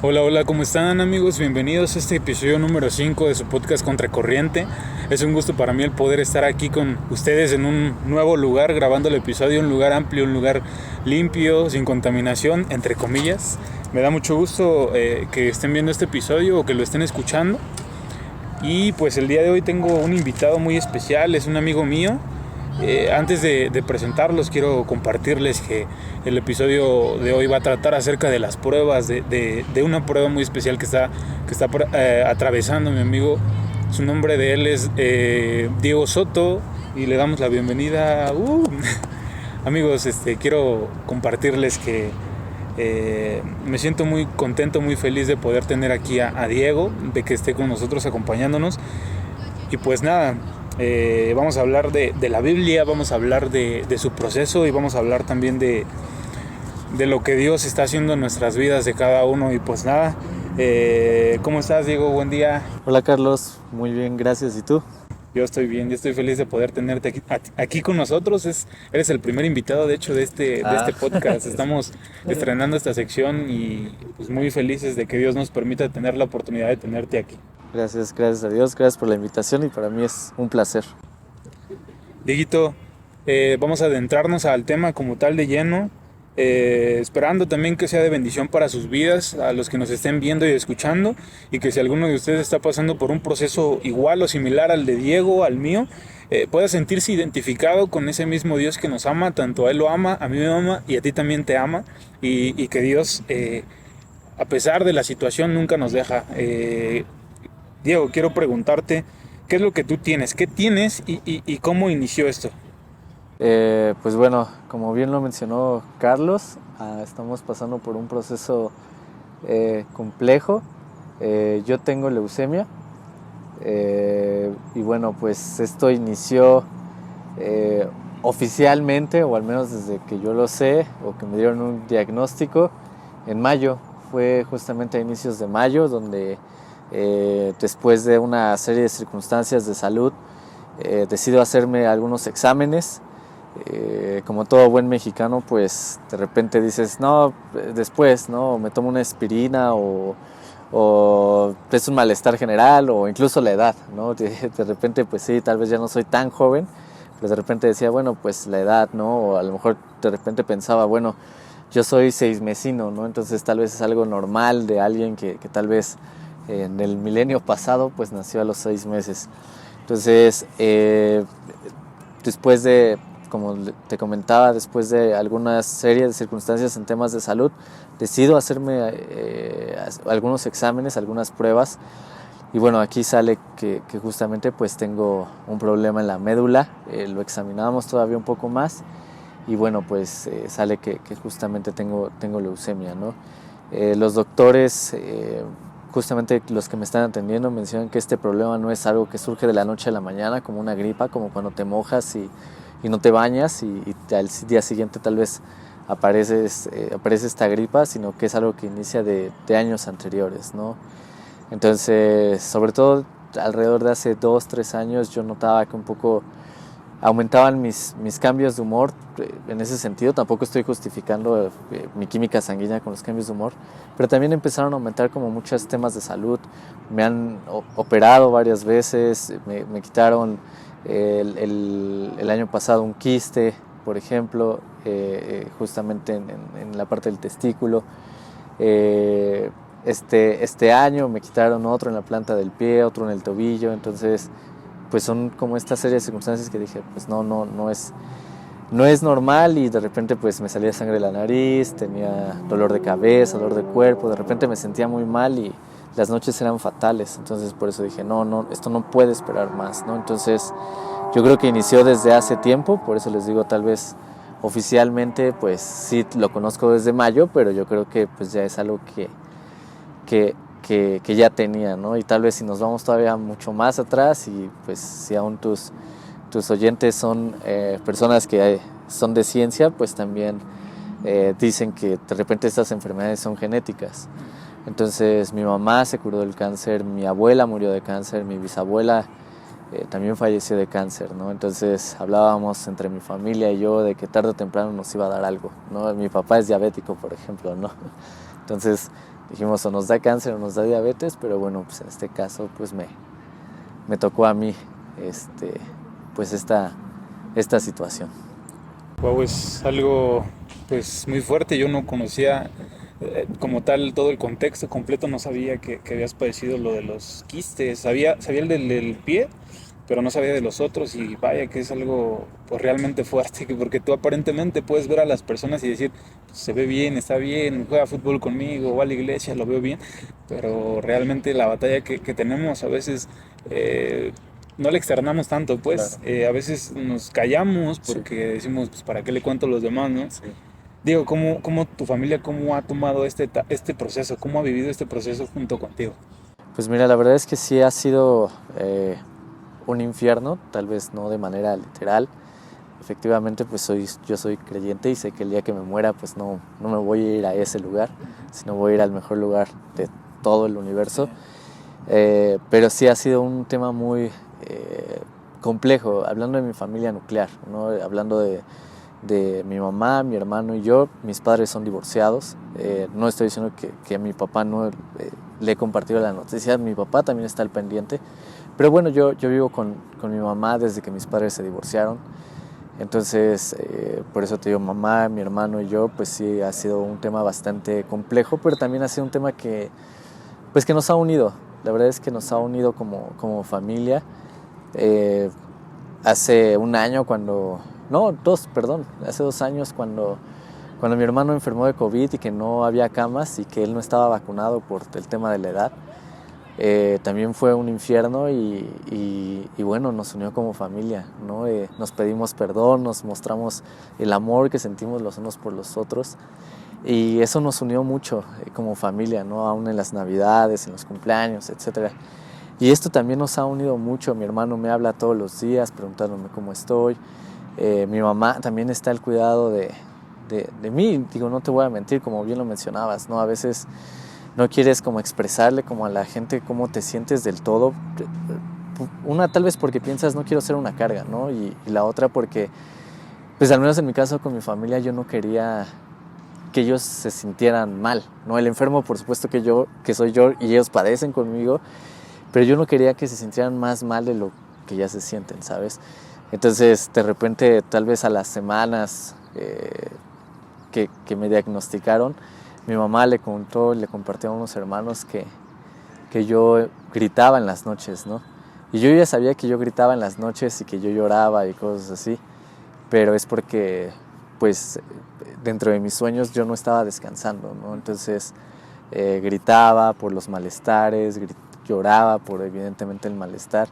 Hola, hola, ¿cómo están amigos? Bienvenidos a este episodio número 5 de su podcast Contracorriente. Es un gusto para mí el poder estar aquí con ustedes en un nuevo lugar, grabando el episodio, un lugar amplio, un lugar limpio, sin contaminación, entre comillas. Me da mucho gusto que estén viendo este episodio o que lo estén escuchando. Y pues el día de hoy tengo un invitado muy especial, es un amigo mío. Antes de presentarlos, quiero compartirles que el episodio de hoy va a tratar acerca de las pruebas, de una prueba muy especial que está atravesando mi amigo. Su nombre de él es Diego Soto y le damos la bienvenida. Amigos, quiero compartirles que me siento muy contento, muy feliz de poder tener aquí a Diego, de que esté con nosotros acompañándonos. Y pues nada, vamos a hablar de la Biblia, vamos a hablar de su proceso y vamos a hablar también de lo que Dios está haciendo en nuestras vidas de cada uno. Y pues nada, ¿cómo estás, Diego? Buen día. Hola Carlos, muy bien, gracias. ¿Y tú? Yo estoy bien, yo estoy feliz de poder tenerte aquí con nosotros. Eres el primer invitado, de hecho, de este podcast. Estamos estrenando esta sección y pues muy felices de que Dios nos permita tener la oportunidad de tenerte aquí. Gracias a Dios, gracias por la invitación y para mí es un placer. Dieguito, vamos a adentrarnos al tema como tal de lleno, esperando también que sea de bendición para sus vidas, a los que nos estén viendo y escuchando, y que si alguno de ustedes está pasando por un proceso igual o similar al de Diego, al mío, pueda sentirse identificado con ese mismo Dios que nos ama. Tanto a Él lo ama, a mí me ama y a ti también te ama, y que Dios, a pesar de la situación, nunca nos deja. Diego, quiero preguntarte, ¿qué es lo que tú tienes? ¿Qué tienes y cómo inició esto? Pues bueno, como bien lo mencionó Carlos, estamos pasando por un proceso complejo. Yo tengo leucemia y bueno, pues esto inició oficialmente, o al menos desde que yo lo sé, o que me dieron un diagnóstico, en mayo. Fue justamente a inicios de mayo donde después de una serie de circunstancias de salud decido hacerme algunos exámenes. Como todo buen mexicano, pues de repente dices, no, después, ¿no? Me tomo una aspirina o es un malestar general o incluso la edad, ¿no? De repente, pues sí, tal vez ya no soy tan joven, pero de repente decía, bueno, pues la edad, ¿no? O a lo mejor de repente pensaba, bueno, yo soy seismesino, ¿no? Entonces tal vez es algo normal de alguien que tal vez en el milenio pasado, pues nació a los 6 meses. Entonces, después de, como te comentaba, después de alguna serie de circunstancias en temas de salud, decido hacerme algunos exámenes, algunas pruebas. Y bueno, aquí sale que justamente pues tengo un problema en la médula. Lo examinamos todavía un poco más. Y bueno, pues sale que justamente tengo leucemia, ¿no? Los doctores, justamente los que me están atendiendo, mencionan que este problema no es algo que surge de la noche a la mañana, como una gripa, como cuando te mojas y no te bañas y al día siguiente tal vez aparece esta gripa, sino que es algo que inicia de años anteriores, ¿no? Entonces, sobre todo alrededor de hace 2-3 años, yo notaba que un poco aumentaban mis cambios de humor. En ese sentido tampoco estoy justificando mi química sanguínea con los cambios de humor, pero también empezaron a aumentar como muchos temas de salud. Me han operado varias veces, me quitaron el año pasado un quiste, por ejemplo, justamente en la parte del testículo. Este año me quitaron otro en la planta del pie, otro en el tobillo. Entonces pues son como esta serie de circunstancias que dije, pues no es normal. Y de repente pues me salía sangre de la nariz, tenía dolor de cabeza, dolor de cuerpo, de repente me sentía muy mal y las noches eran fatales. Entonces por eso dije, no, esto no puede esperar más, ¿no? Entonces yo creo que inició desde hace tiempo, por eso les digo, tal vez oficialmente pues sí lo conozco desde mayo, pero yo creo que pues ya es algo que ya tenía, ¿no? Y tal vez si nos vamos todavía mucho más atrás y pues si aún tus oyentes son personas que son de ciencia, pues también dicen que de repente estas enfermedades son genéticas. Entonces mi mamá se curó del cáncer, mi abuela murió de cáncer, mi bisabuela también falleció de cáncer, ¿no? Entonces hablábamos entre mi familia y yo de que tarde o temprano nos iba a dar algo, ¿no? Mi papá es diabético, por ejemplo, ¿no? Entonces dijimos o nos da cáncer o nos da diabetes, pero bueno, pues en este caso pues me tocó a mí pues esta situación. Wow, es algo pues muy fuerte. Yo no conocía como tal todo el contexto completo, no sabía que habías padecido lo de los quistes. Sabía el del pie, pero no sabía de los otros, y vaya que es algo pues realmente fuerte, porque tú aparentemente puedes ver a las personas y decir, pues, se ve bien, está bien, juega fútbol conmigo, va a la iglesia, lo veo bien, pero realmente la batalla que tenemos a veces no le externamos tanto, pues Claro. a veces nos callamos Sí, porque decimos, pues para qué le cuento a los demás, ¿no? sí. Digo, ¿cómo tu familia, cómo ha tomado este proceso, cómo ha vivido este proceso junto contigo? Pues mira, la verdad es que sí ha sido un infierno, tal vez no de manera literal. Efectivamente, pues yo soy creyente y sé que el día que me muera, pues no me voy a ir a ese lugar, sino voy a ir al mejor lugar de todo el universo. Pero sí ha sido un tema muy complejo, hablando de mi familia nuclear, ¿no? Hablando de mi mamá, mi hermano y yo. Mis padres son divorciados. No estoy diciendo que a mi papá no le he compartido la noticia, mi papá también está al pendiente. Pero bueno, yo vivo con mi mamá desde que mis padres se divorciaron. Entonces, por eso te digo, mamá, mi hermano y yo, pues sí, ha sido un tema bastante complejo, pero también ha sido un tema pues que nos ha unido. La verdad es que nos ha unido como familia. Eh, hace un año hace 2 años cuando mi hermano enfermó de COVID y que no había camas y que él no estaba vacunado por el tema de la edad, también fue un infierno y bueno, nos unió como familia, ¿no? Nos pedimos perdón, nos mostramos el amor que sentimos los unos por los otros y eso nos unió mucho como familia, ¿no? Aún en las navidades, en los cumpleaños, etcétera. Y esto también nos ha unido mucho. Mi hermano me habla todos los días preguntándome cómo estoy. Mi mamá también está al cuidado de mí. Digo, no te voy a mentir, como bien lo mencionabas, ¿no? A veces no quieres como expresarle como a la gente cómo te sientes del todo. Una tal vez porque piensas no quiero ser una carga, ¿no? Y la otra porque, pues al menos en mi caso con mi familia yo no quería que ellos se sintieran mal, ¿no? El enfermo por supuesto que soy yo y ellos padecen conmigo, pero yo no quería que se sintieran más mal de lo que ya se sienten, ¿sabes? Entonces, de repente, tal vez a las semanas que me diagnosticaron, mi mamá le compartió a unos hermanos que yo gritaba en las noches, ¿no? Y yo ya sabía que yo gritaba en las noches y que yo lloraba y cosas así, pero es porque, pues, dentro de mis sueños yo no estaba descansando, ¿no? Entonces, gritaba por los malestares, lloraba por evidentemente el malestar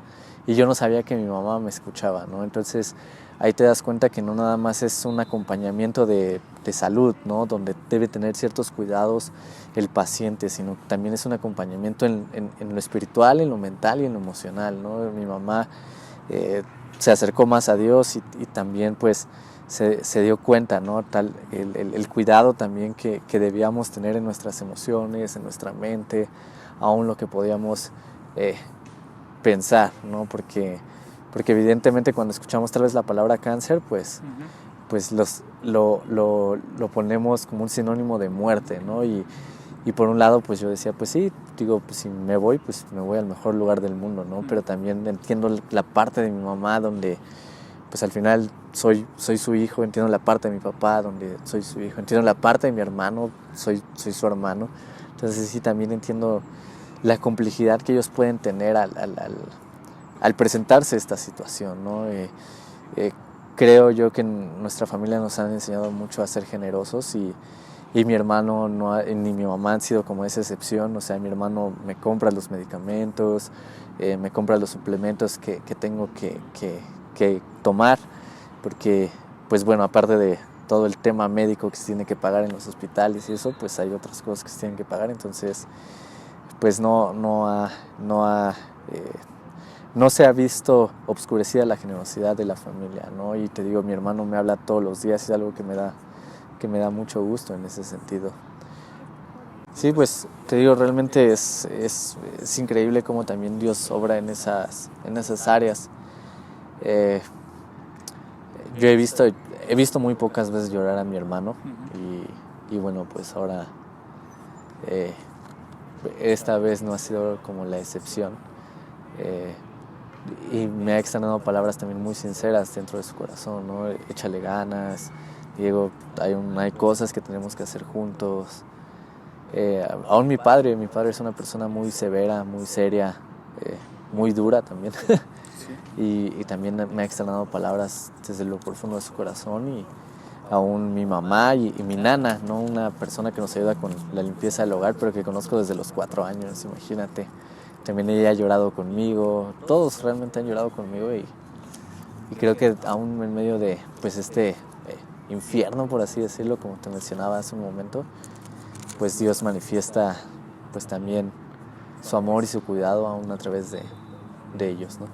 y yo no sabía que mi mamá me escuchaba, ¿no? Entonces ahí te das cuenta que no nada más es un acompañamiento de salud, ¿no? Donde debe tener ciertos cuidados el paciente, sino también es un acompañamiento en lo espiritual, en lo mental y en lo emocional, ¿no? Mi mamá se acercó más a Dios y también pues se dio cuenta, ¿no? El cuidado también que debíamos tener en nuestras emociones, en nuestra mente, aún lo que podíamos pensar, ¿no? Porque evidentemente cuando escuchamos tal vez la palabra cáncer, pues lo ponemos como un sinónimo de muerte, ¿no? Y por un lado, pues yo decía, pues sí, digo, pues si me voy, pues me voy al mejor lugar del mundo, ¿no? Pero también entiendo la parte de mi mamá donde pues al final soy su hijo, entiendo la parte de mi papá donde soy su hijo, entiendo la parte de mi hermano, soy su hermano. Entonces sí, también entiendo la complejidad que ellos pueden tener al presentarse esta situación, ¿no? Creo yo que en nuestra familia nos han enseñado mucho a ser generosos y mi hermano ni mi mamá han sido como esa excepción. O sea, mi hermano me compra los medicamentos, me compra los suplementos que tengo que tomar, porque pues bueno, aparte de todo el tema médico que se tiene que pagar en los hospitales y eso, pues hay otras cosas que se tienen que pagar. Entonces pues no se ha visto obscurecida la generosidad de la familia, ¿no? Y te digo, mi hermano me habla todos los días y es algo que me da mucho gusto en ese sentido. Sí, pues te digo, realmente es increíble cómo también Dios obra en esas áreas. Yo he visto muy pocas veces llorar a mi hermano y bueno, pues ahora esta vez no ha sido como la excepción. Y me ha externado palabras también muy sinceras dentro de su corazón, ¿no? Échale ganas, Diego, hay cosas que tenemos que hacer juntos. Aún mi padre es una persona muy severa, muy seria, muy dura también. Y también me ha externado palabras desde lo profundo de su corazón. Y aún mi mamá y mi nana, ¿no? Una persona que nos ayuda con la limpieza del hogar, pero que conozco desde los 4 años, imagínate. También ella ha llorado conmigo, todos realmente han llorado conmigo y creo que aún en medio de pues infierno, por así decirlo, como te mencionaba hace un momento, pues Dios manifiesta pues también su amor y su cuidado aún a través de ellos, ¿no?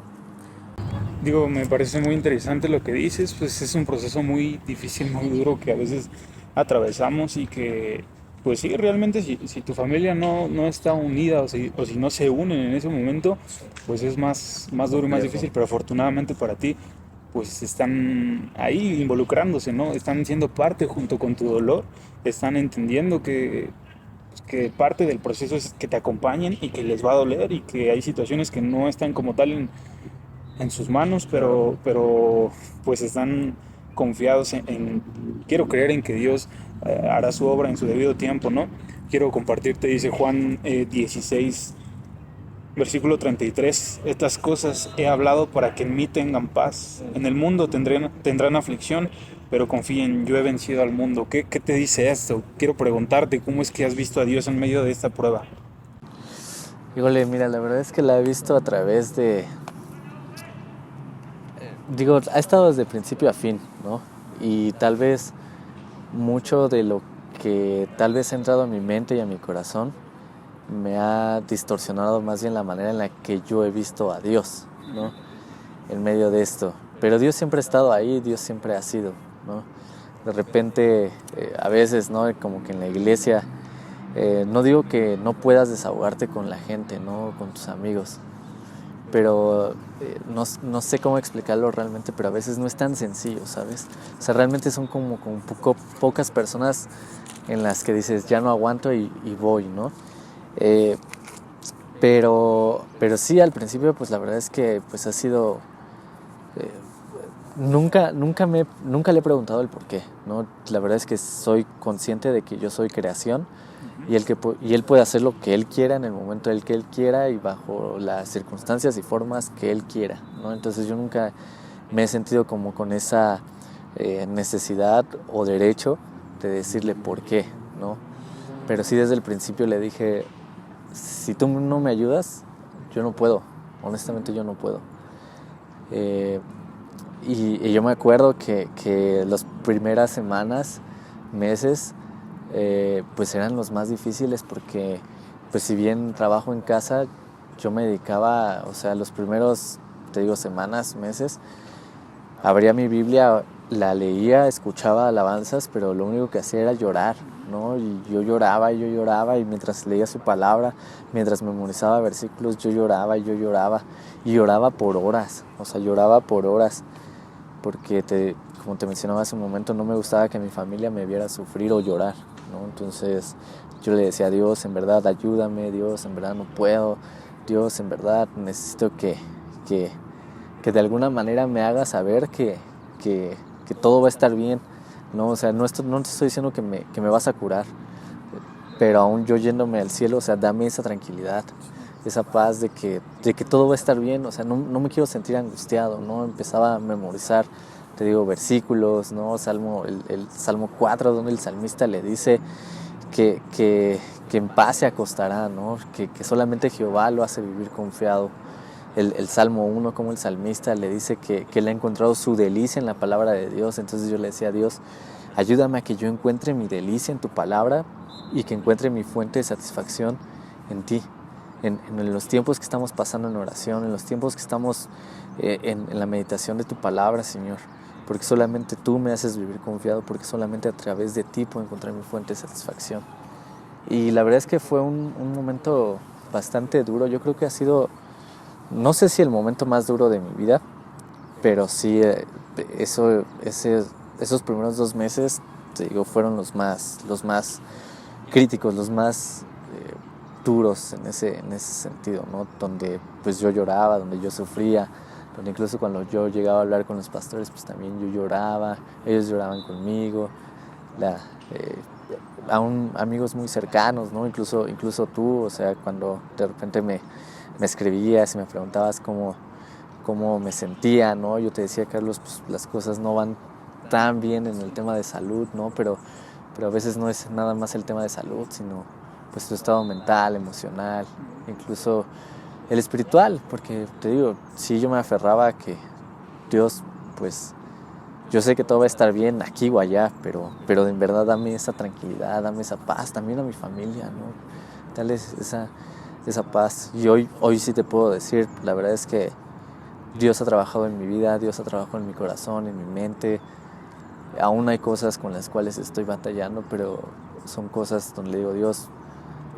Digo, me parece muy interesante lo que dices, pues es un proceso muy difícil, muy duro que a veces atravesamos y que, pues sí, realmente si tu familia no está unida o si no se unen en ese momento, pues es más duro y más difícil, pero afortunadamente para ti, pues están ahí involucrándose, ¿no? Están siendo parte junto con tu dolor, están entendiendo que parte del proceso es que te acompañen y que les va a doler y que hay situaciones que no están como tal en sus manos, pero pues están confiados quiero creer en que Dios hará su obra en su debido tiempo, ¿no? Quiero compartirte, dice Juan 16, versículo 33, estas cosas he hablado para que en mí tengan paz. En el mundo tendrán aflicción, pero confíen, yo he vencido al mundo. ¿Qué te dice esto? Quiero preguntarte, ¿cómo es que has visto a Dios en medio de esta prueba? Híjole, mira, la verdad es que la he visto a través ha estado desde principio a fin, ¿no? Y tal vez mucho de lo que tal vez ha entrado a mi mente y a mi corazón me ha distorsionado más bien la manera en la que yo he visto a Dios, ¿no? En medio de esto. Pero Dios siempre ha estado ahí, Dios siempre ha sido, ¿no? De repente, a veces, ¿no? Como que en la iglesia, no digo que no puedas desahogarte con la gente, ¿no? Con tus amigos, pero no sé cómo explicarlo realmente, pero a veces no es tan sencillo, ¿sabes? O sea, realmente son como pocas personas en las que dices, ya no aguanto y voy, ¿no? Pero sí, al principio, pues la verdad es que pues ha sido... nunca le he preguntado el por qué, ¿no? La verdad es que soy consciente de que yo soy creación y él puede hacer lo que él quiera en el momento en el que él quiera y bajo las circunstancias y formas que él quiera, ¿no? Entonces yo nunca me he sentido como con esa necesidad o derecho de decirle por qué, ¿no? Pero sí desde el principio le dije, si tú no me ayudas, yo no puedo, honestamente yo no puedo. Y yo me acuerdo que las primeras semanas, meses, pues eran los más difíciles porque, pues si bien trabajo en casa, yo me dedicaba, o sea, los primeros, te digo, semanas, meses, abría mi Biblia, la leía, escuchaba alabanzas, pero lo único que hacía era llorar, ¿no? Y yo lloraba y mientras leía su palabra, mientras memorizaba versículos, yo lloraba y lloraba por horas, o sea, lloraba por horas, porque como te mencionaba hace un momento, no me gustaba que mi familia me viera sufrir o llorar, ¿no? Entonces yo le decía a Dios, en verdad ayúdame, Dios, en verdad no puedo, Dios, en verdad necesito que de alguna manera me haga saber que todo va a estar bien, ¿no? O sea, no te estoy diciendo que me vas a curar, pero aún yo yéndome al cielo, o sea, dame esa tranquilidad, esa paz de que todo va a estar bien, o sea, no me quiero sentir angustiado, ¿no? Empezaba a memorizar, te digo, versículos, ¿no? El Salmo 4, donde el salmista le dice que en paz se acostará, ¿no? Que solamente Jehová lo hace vivir confiado. El Salmo 1, como el salmista le dice que él ha encontrado su delicia en la palabra de Dios. Entonces yo le decía a Dios, ayúdame a que yo encuentre mi delicia en tu palabra y que encuentre mi fuente de satisfacción en ti. En los tiempos que estamos pasando en oración, en los tiempos que estamos en la meditación de tu palabra, Señor. Porque solamente tú me haces vivir confiado, porque solamente a través de ti puedo encontrar mi fuente de satisfacción. Y la verdad es que fue un momento bastante duro. Yo creo que ha sido... No sé si el momento más duro de mi vida, pero sí esos primeros 2 meses, te digo, fueron los más críticos, los más duros en ese sentido, ¿no? Donde pues yo lloraba, donde yo sufría, donde incluso cuando yo llegaba a hablar con los pastores, pues también yo lloraba, ellos lloraban conmigo, aún amigos muy cercanos, ¿no? Incluso tú, o sea, cuando de repente me escribías y me preguntabas cómo me sentía, ¿no? Yo te decía, Carlos, pues las cosas no van tan bien en el tema de salud, ¿no? Pero a veces no es nada más el tema de salud, sino pues tu estado mental, emocional, incluso el espiritual, porque te digo, sí, yo me aferraba a que Dios, pues yo sé que todo va a estar bien aquí o allá, pero en verdad dame esa tranquilidad, dame esa paz, también a mi familia, ¿no? Dale esa paz. Y hoy sí te puedo decir, la verdad es que Dios ha trabajado en mi vida, Dios ha trabajado en mi corazón, en mi mente. Aún hay cosas con las cuales estoy batallando, pero son cosas donde le digo, Dios,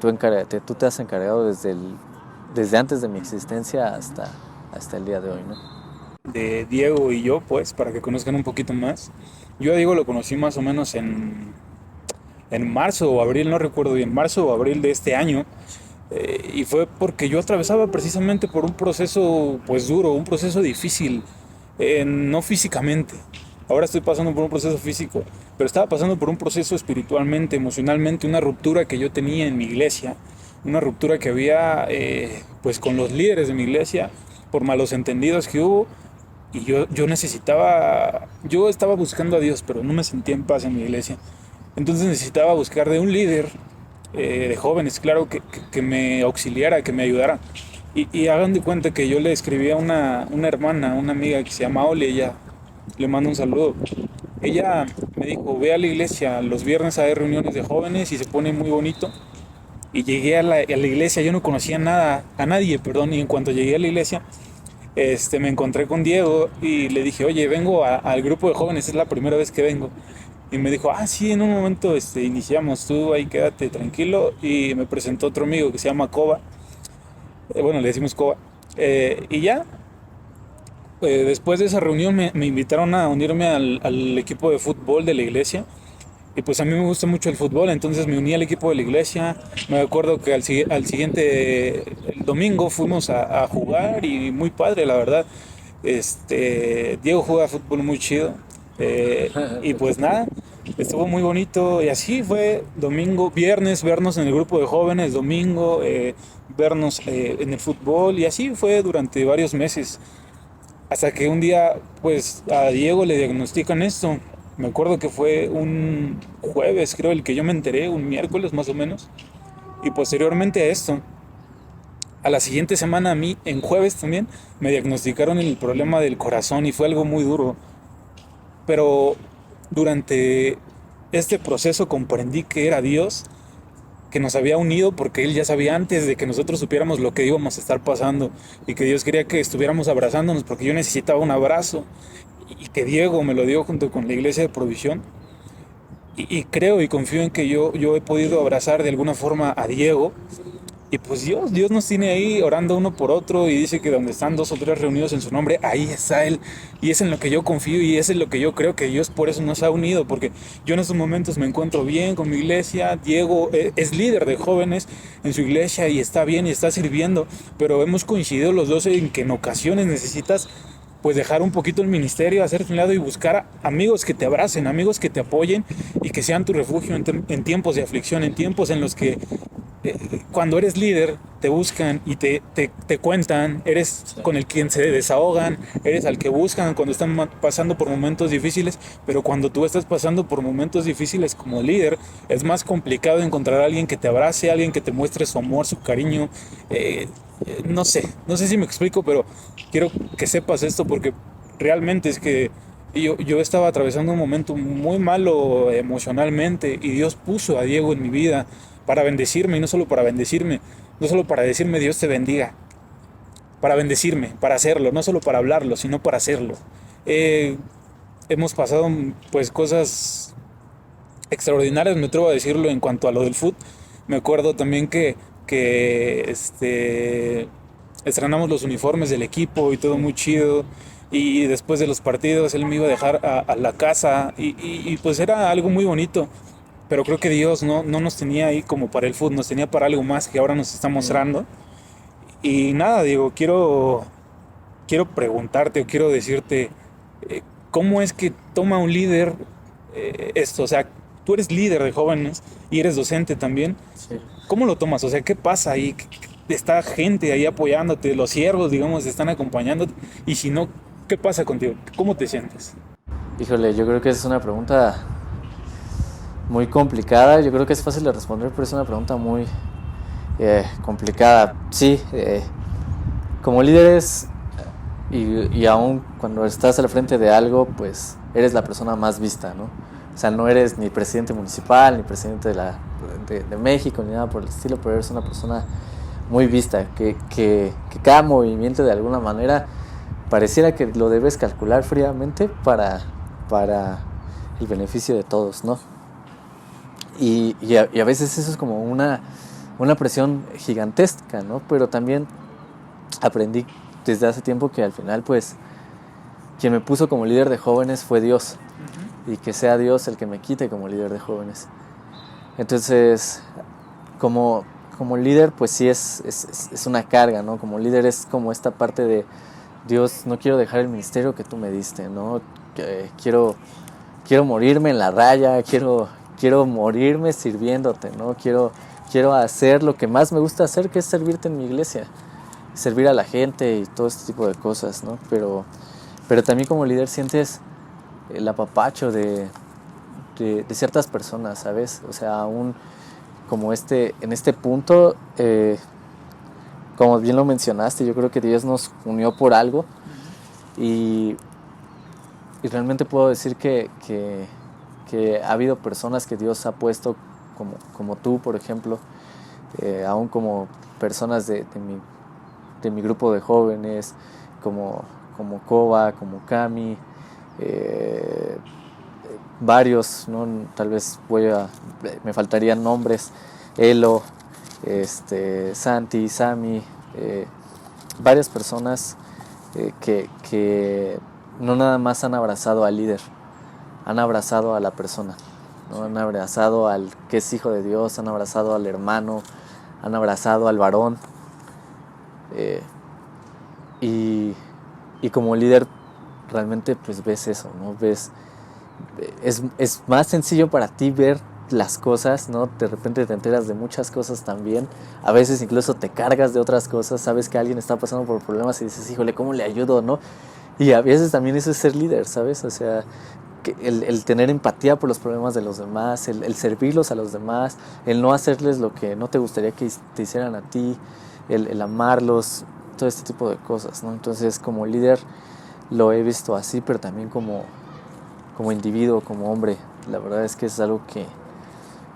tú te has encargado desde antes de mi existencia hasta el día de hoy, ¿no? De Diego y yo, pues, para que conozcan un poquito más. Yo a Diego lo conocí más o menos en marzo o abril, no recuerdo bien, marzo o abril de este año. Y fue porque yo atravesaba precisamente por un proceso pues duro, un proceso difícil, no físicamente. Ahora estoy pasando por un proceso físico, pero estaba pasando por un proceso espiritualmente, emocionalmente, una ruptura que yo tenía en mi iglesia, una ruptura que había pues con los líderes de mi iglesia por malos entendidos que hubo. Y yo estaba buscando a Dios, pero no me sentía en paz en mi iglesia. Entonces necesitaba buscar de un líder de jóvenes, claro, que me auxiliara, que me ayudara. Y hagan de cuenta que yo le escribí a una hermana, una amiga que se llama Oli, ella le mando un saludo. Ella me dijo, ve a la iglesia, los viernes hay reuniones de jóvenes y se pone muy bonito. Y llegué a la iglesia, yo no conocía a nadie, perdón, y en cuanto llegué a la iglesia, me encontré con Diego y le dije, oye, vengo al grupo de jóvenes, es la primera vez que vengo. Y me dijo, sí, en un momento iniciamos, tú ahí quédate tranquilo. Y me presentó otro amigo que se llama Coba, bueno, le decimos Coba. Y ya, después de esa reunión me invitaron a unirme al equipo de fútbol de la iglesia. Y pues a mí me gusta mucho el fútbol, entonces me uní al equipo de la iglesia. Me acuerdo que al siguiente, el domingo, fuimos a jugar y muy padre, la verdad. Diego juega fútbol muy chido. Y pues nada, estuvo muy bonito. Y así fue domingo, viernes, vernos en el grupo de jóvenes, domingo, vernos en el fútbol. Y así fue durante varios meses. Hasta que un día, pues a Diego le diagnostican esto. Me acuerdo que fue un jueves, creo, el que yo me enteré, un miércoles más o menos. Y posteriormente a esto, a la siguiente semana a mí, en jueves también, me diagnosticaron el problema del corazón y fue algo muy duro. Pero durante este proceso comprendí que era Dios, que nos había unido porque Él ya sabía antes de que nosotros supiéramos lo que íbamos a estar pasando y que Dios quería que estuviéramos abrazándonos porque yo necesitaba un abrazo. Y que Diego me lo dio junto con la iglesia de Provisión. Y creo y confío en que yo he podido abrazar de alguna forma a Diego. Y pues Dios nos tiene ahí orando uno por otro y dice que donde están 2 o 3 reunidos en su nombre, ahí está Él. Y es en lo que yo confío y es en lo que yo creo que Dios por eso nos ha unido. Porque yo en estos momentos me encuentro bien con mi iglesia. Diego es líder de jóvenes en su iglesia y está bien y está sirviendo. Pero hemos coincidido los dos en que en ocasiones necesitas pues dejar un poquito el ministerio, hacerte un lado y buscar amigos que te abracen, amigos que te apoyen y que sean tu refugio en tiempos de aflicción, en tiempos en los que cuando eres líder te buscan y te cuentan, eres con el quien se desahogan, eres al que buscan cuando están pasando por momentos difíciles, pero cuando tú estás pasando por momentos difíciles como líder, es más complicado encontrar a alguien que te abrace, alguien que te muestre su amor, su cariño. No sé si me explico, pero quiero que sepas esto porque realmente es que yo estaba atravesando un momento muy malo emocionalmente y Dios puso a Diego en mi vida para bendecirme y no solo para bendecirme, no solo para decirme Dios te bendiga, para bendecirme, para hacerlo, no solo para hablarlo, sino para hacerlo. Hemos pasado pues cosas extraordinarias, me atrevo a decirlo, en cuanto a lo del fútbol. Me acuerdo también que estrenamos los uniformes del equipo y todo muy chido. Y después de los partidos él me iba a dejar a la casa y pues era algo muy bonito. pero creo que Dios no nos tenía ahí como para el fútbol, nos tenía para algo más que ahora nos está mostrando. Y nada, Diego, quiero preguntarte o quiero decirte, ¿cómo es que toma un líder esto? O sea, tú eres líder de jóvenes y eres docente también. Sí. ¿Cómo lo tomas? O sea, ¿qué pasa ahí? Está gente ahí apoyándote, los siervos, digamos, están acompañándote. Y si no, ¿qué pasa contigo? ¿Cómo te sientes? Híjole, yo creo que es una pregunta muy complicada. Yo creo que es fácil de responder, pero es una pregunta muy complicada. Sí, como líderes y aún cuando estás al frente de algo, pues eres la persona más vista, ¿no? O sea, no eres ni presidente municipal, ni presidente de México, ni nada por el estilo, pero eres una persona muy vista, que cada movimiento de alguna manera pareciera que lo debes calcular fríamente para el beneficio de todos, ¿no? Y a veces eso es como una presión gigantesca, ¿no? Pero también aprendí desde hace tiempo que al final, pues, quien me puso como líder de jóvenes fue Dios. Y que sea Dios el que me quite como líder de jóvenes. Entonces, como líder, pues sí es una carga, ¿no? Como líder es como esta parte de Dios, no quiero dejar el ministerio que tú me diste, ¿no? Quiero morirme en la raya, quiero morirme sirviéndote, ¿no? Quiero hacer lo que más me gusta hacer, que es servirte en mi iglesia, servir a la gente y todo este tipo de cosas, ¿no? Pero también como líder sientes el apapacho de ciertas personas, ¿sabes? O sea, aún como en este punto, como bien lo mencionaste, yo creo que Dios nos unió por algo y realmente puedo decir que ha habido personas que Dios ha puesto como tú, por ejemplo, aún como personas de mi grupo de jóvenes, como Koba, como Cami, varios, ¿no? Tal vez me faltarían nombres, Elo, Santi, Sami, varias personas que no nada más han abrazado al líder, han abrazado a la persona, ¿no? Han abrazado al que es hijo de Dios, han abrazado al hermano, han abrazado al varón, y como líder realmente pues ves eso, ¿no? Es más sencillo para ti ver las cosas, ¿no? De repente te enteras de muchas cosas también, a veces incluso te cargas de otras cosas, sabes que alguien está pasando por problemas y dices, híjole, ¿cómo le ayudo, no? Y a veces también eso es ser líder, ¿sabes? O sea, el tener empatía por los problemas de los demás, el servirlos a los demás, el no hacerles lo que no te gustaría que te hicieran a ti, el amarlos, todo este tipo de cosas, ¿no? Entonces, como líder lo he visto así, pero también como individuo, como hombre. La verdad es que es algo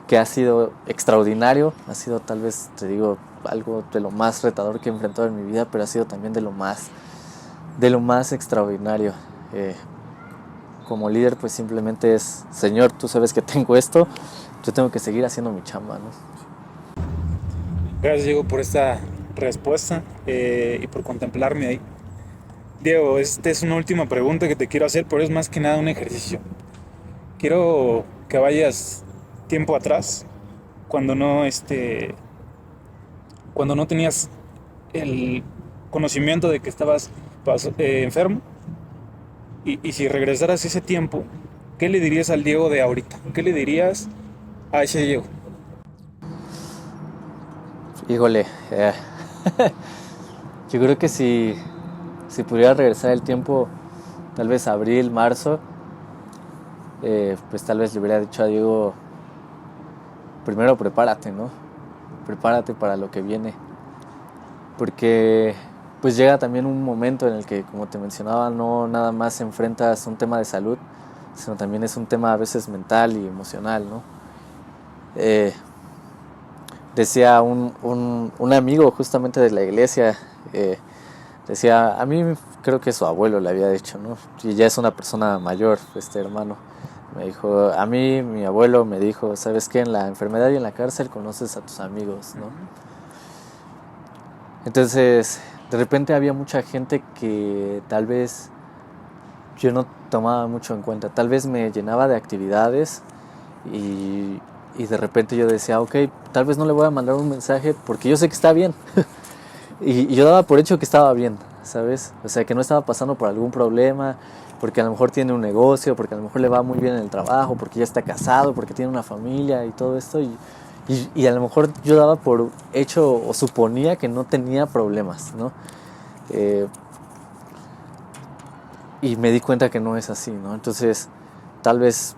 que ha sido extraordinario, ha sido tal vez, te digo, algo de lo más retador que he enfrentado en mi vida, pero ha sido también de lo más extraordinario. Como líder, pues simplemente es, Señor, tú sabes que tengo esto, yo tengo que seguir haciendo mi chamba, ¿no? Gracias, Diego, por esta respuesta y por contemplarme ahí. Diego, esta es una última pregunta que te quiero hacer, pero es más que nada un ejercicio. Quiero que vayas tiempo atrás, cuando no tenías el conocimiento de que estabas enfermo, y si regresaras ese tiempo, ¿qué le dirías al Diego de ahorita? ¿Qué le dirías a ese Diego? Híjole, yo creo que si pudiera regresar el tiempo, tal vez abril, marzo, pues tal vez le hubiera dicho a Diego, primero prepárate, ¿no? Prepárate para lo que viene. Porque pues llega también un momento en el que, como te mencionaba, no nada más enfrentas un tema de salud, sino también es un tema a veces mental y emocional, ¿no? Decía un amigo justamente de la iglesia, decía, a mí creo que su abuelo le había dicho, ¿no? Y ya es una persona mayor, este hermano. Me dijo, a mí mi abuelo me dijo, ¿sabes qué? En la enfermedad y en la cárcel conoces a tus amigos, ¿no? Entonces, de repente había mucha gente que tal vez yo no tomaba mucho en cuenta. Tal vez me llenaba de actividades y y de repente yo decía, ok, tal vez no le voy a mandar un mensaje porque yo sé que está bien. Y yo daba por hecho que estaba bien, ¿sabes? O sea, que no estaba pasando por algún problema, porque a lo mejor tiene un negocio, porque a lo mejor le va muy bien en el trabajo, porque ya está casado, porque tiene una familia y todo esto. Y a lo mejor yo daba por hecho o suponía que no tenía problemas, ¿no? Y me di cuenta que no es así, ¿no? Entonces, tal vez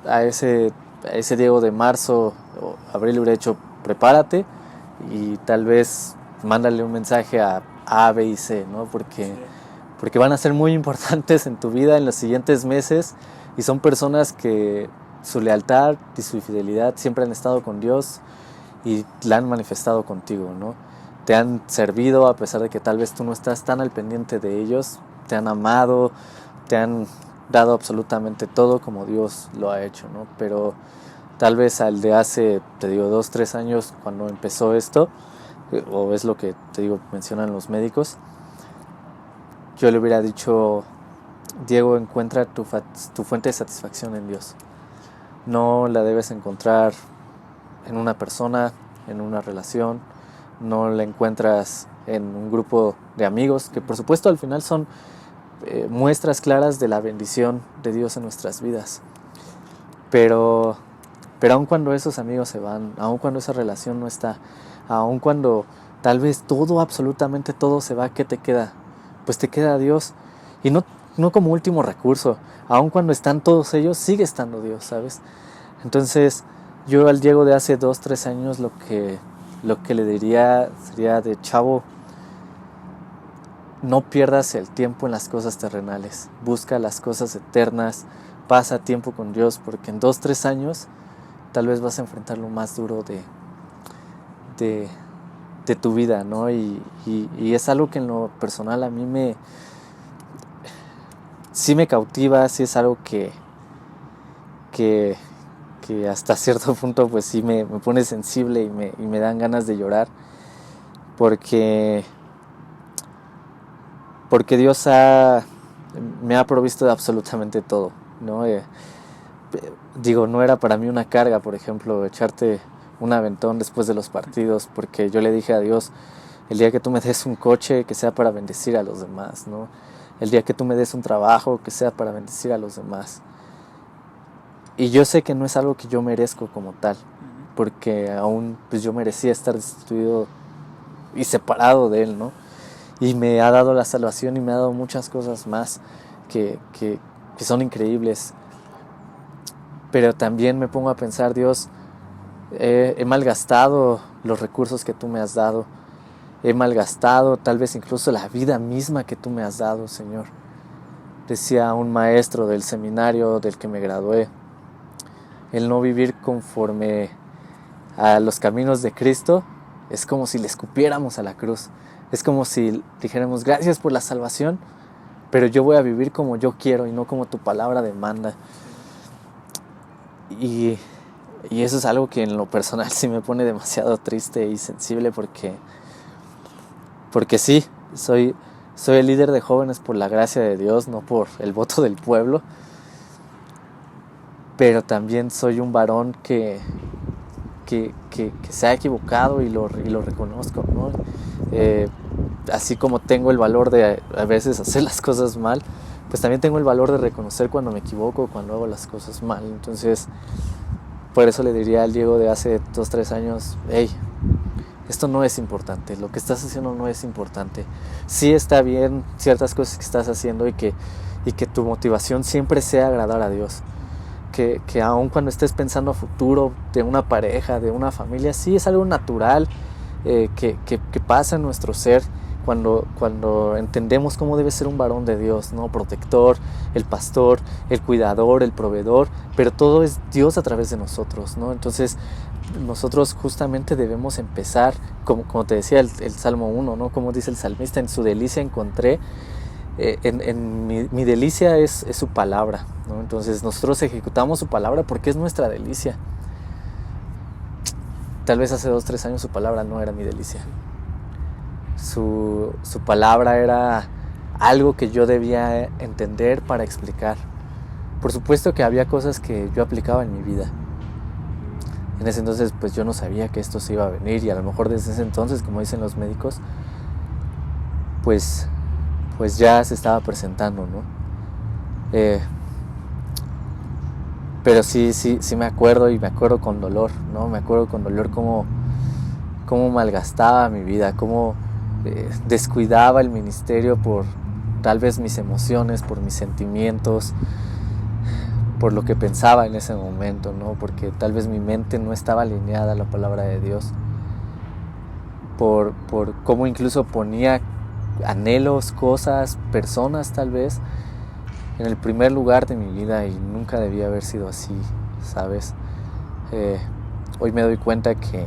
a ese Diego de marzo o abril le hubiera dicho, prepárate, y tal vez mándale un mensaje a B y C, ¿no? Porque van a ser muy importantes en tu vida en los siguientes meses, y son personas que su lealtad y su fidelidad siempre han estado con Dios y la han manifestado contigo, ¿no? Te han servido a pesar de que tal vez tú no estás tan al pendiente de ellos, te han amado, te han dado absolutamente todo como Dios lo ha hecho, ¿no? Pero tal vez al de hace, te digo, 2-3 años cuando empezó esto, o es lo que te digo, mencionan los médicos, yo le hubiera dicho, Diego, encuentra tu fuente de satisfacción en Dios. No la debes encontrar en una persona, en una relación, no la encuentras en un grupo de amigos, que por supuesto al final son muestras claras de la bendición de Dios en nuestras vidas. Pero aun cuando esos amigos se van, aun cuando esa relación no está, aun cuando tal vez todo, absolutamente todo se va, ¿qué te queda? Pues te queda Dios. Y no como último recurso. Aun cuando están todos ellos, sigue estando Dios, ¿sabes? Entonces, yo al Diego de hace 2-3 años lo que le diría sería de chavo, no pierdas el tiempo en las cosas terrenales. Busca las cosas eternas. Pasa tiempo con Dios, porque en 2-3 años tal vez vas a enfrentar lo más duro de tu vida, ¿no? Y es algo que en lo personal a mí sí me cautiva, sí es algo que hasta cierto punto pues sí me pone sensible y me dan ganas de llorar, porque Dios me ha provisto de absolutamente todo, ¿no? Digo, no era para mí una carga, por ejemplo, echarte un aventón después de los partidos, porque yo le dije a Dios, el día que tú me des un coche, que sea para bendecir a los demás, ¿no? El día que tú me des un trabajo, que sea para bendecir a los demás. Y yo sé que no es algo que yo merezco como tal, porque aún pues yo merecía estar destituido y separado de Él, ¿no? Y me ha dado la salvación y me ha dado muchas cosas más que son increíbles. Pero también me pongo a pensar, Dios, he malgastado los recursos que tú me has dado. He malgastado tal vez incluso la vida misma que tú me has dado, Señor. Decía un maestro del seminario del que me gradué, el no vivir conforme a los caminos de Cristo es como si le escupiéramos a la cruz. Es como si dijéramos, gracias por la salvación, pero yo voy a vivir como yo quiero y no como tu palabra demanda. Y eso es algo que en lo personal sí me pone demasiado triste y sensible, porque sí, soy el líder de jóvenes por la gracia de Dios, no por el voto del pueblo, pero también soy un varón que se ha equivocado y lo reconozco, ¿no? Así como tengo el valor de a veces hacer las cosas mal, pues también tengo el valor de reconocer cuando me equivoco, cuando hago las cosas mal. Entonces, por eso le diría al Diego de hace 2-3 años, hey, esto no es importante, lo que estás haciendo no es importante. Sí está bien ciertas cosas que estás haciendo y que tu motivación siempre sea agradar a Dios. Que aun cuando estés pensando a futuro de una pareja, de una familia, sí es algo natural que pasa en nuestro ser cuando entendemos cómo debe ser un varón de Dios, ¿no? Protector, el pastor, el cuidador, el proveedor, pero todo es Dios a través de nosotros, ¿no? Entonces nosotros justamente debemos empezar, como te decía el Salmo 1, ¿no? Como dice el salmista, en su delicia encontré. Mi delicia es su palabra, ¿no? Entonces nosotros ejecutamos su palabra porque es nuestra delicia. Tal vez hace 2-3 años su palabra no era mi delicia. Su palabra era algo que yo debía entender para explicar. Por supuesto que había cosas que yo aplicaba en mi vida, En ese entonces pues yo no sabía que esto se iba a venir, y a lo mejor desde ese entonces, como dicen los médicos, pues ya se estaba presentando, ¿no? Pero sí me acuerdo, y me acuerdo con dolor, ¿no? Me acuerdo con dolor cómo malgastaba mi vida, cómo descuidaba el ministerio por tal vez mis emociones, por mis sentimientos, por lo que pensaba en ese momento, ¿no? Porque tal vez mi mente no estaba alineada a la palabra de Dios, por cómo incluso ponía anhelos, cosas, personas tal vez en el primer lugar de mi vida, y nunca debía haber sido así, ¿sabes? Hoy me doy cuenta que